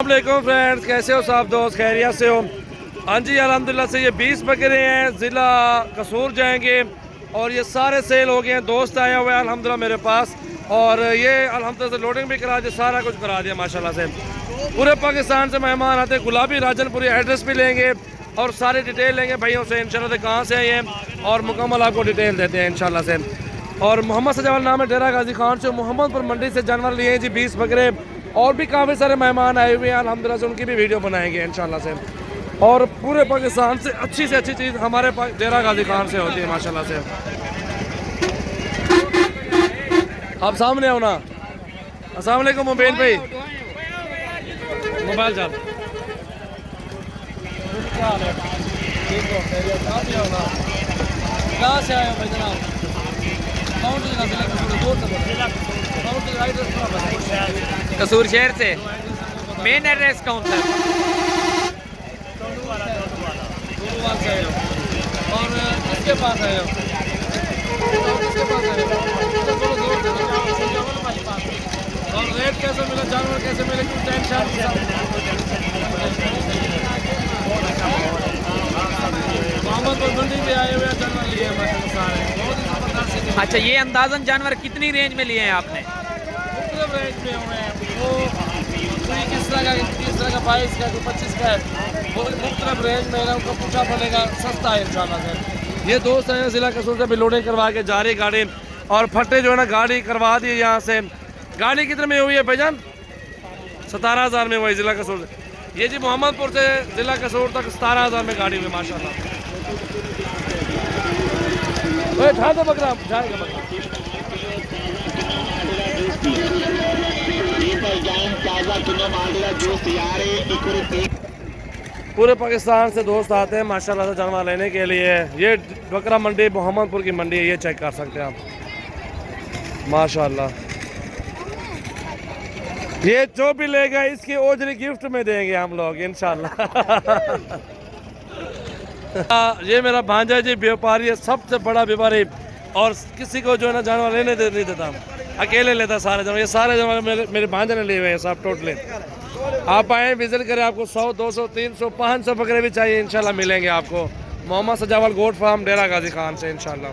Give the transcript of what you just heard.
अस्सलामुअलैकुम फ्रेंड्स, कैसे हो सब दोस्त? खैरियत से हो? हाँ जी, अल्हम्दुलिल्लाह से ये 20 बकरे हैं, ज़िला कसूर जाएंगे और ये सारे सेल हो गए हैं। दोस्त आया हुआ है अल्हम्दुलिल्लाह मेरे पास और ये अल्हम्दुलिल्लाह से लोडिंग भी करा दिया, सारा कुछ करा दिया माशाल्लाह से। पूरे पाकिस्तान से मेहमान आते हैं। गुलाबी राजनपुरी एड्रेस भी लेंगे और सारी डिटेल लेंगे भाइयों से इंशाल्लाह से, कहाँ से है ये और मुकम्मल आपको डिटेल देते हैं इंशाल्लाह से। और मोहम्मद सजावल नाम है, डेरा गाजी खान से, मोहम्मदपुर मंडी से जानवर लिए हैं जी 20 बकरे। और भी काफ़ी सारे मेहमान आए हुए हैं अल्हम्दुलिल्लाह से, उनकी भी वीडियो बनाएंगे इंशाल्लाह से। और पूरे पाकिस्तान से अच्छी चीज़ हमारे डेरा गाजी खान से होती है माशाल्लाह से। आप सामने हो ना? अस्सलाम वालेकुम मुबीन भाई, मोबाइल चल। कहाँ से आए हो भाई जनाब? कसूर शहर से। मेन एड्रेस कौन सा? और किसके पास आए हो? और रेट कैसे मिला, जानवर कैसे मिले, कुछ टेंशन? मोहम्मदपुर मंडी में आए हुए हैं, जानवर लिए हैं माशाल्लाह सारे, बहुत ही जबरदस्त। अच्छा, ये अंदाजन जानवर कितनी रेंज में लिए हैं आपने? मुख्तलिफ रेंज में हुए हैं, वो कोई किस तरह का, 22 का, कोई 25 का है, वो मुख्तलिफ रेंज में है। उनको पूछा पड़ेगा, सस्ता है इंशाल्लाह से। ये दोस्त हैं ज़िला कसूर से भी लोडिंग करवा के जा रही गाड़ी, और फटे जो है ना गाड़ी करवा दी यहाँ से। गाड़ी कितने में हुई है भाईजान? 17,000 में हुई ज़िला कसूर से। ये जी मोहम्मदपुर से ज़िला कसूर तक 17,000 में गाड़ी हुई माशाल्लाह। ठा दो बकरा, जाएगा बकरा। पूरे पाकिस्तान से दोस्त आते हैं माशाल्लाह से जानवर लेने के लिए। ये बकरा मंडी मोहम्मदपुर की मंडी है, ये चेक कर सकते हैं आप माशाल्लाह। ये जो भी लेगा इसकी ओजरी गिफ्ट में देंगे हम लोग इंशाल्लाह। ये मेरा भांजा जी व्यापारी है, सबसे बड़ा व्यापारी, और किसी को जो है ना जानवर लेने नहीं देता, अकेले लेता सारे जानवर। ये सारे जानवर मेरे भांजे ने लिए हुए हैं सब टोटली। आप आए विजिट करें, आपको 100, 200, 300, 500 बकरे भी चाहिए इंशाल्लाह मिलेंगे आपको। मोहम्मद सजावल गोट फार्म डेरा गाजी खान से इंशाल्लाह।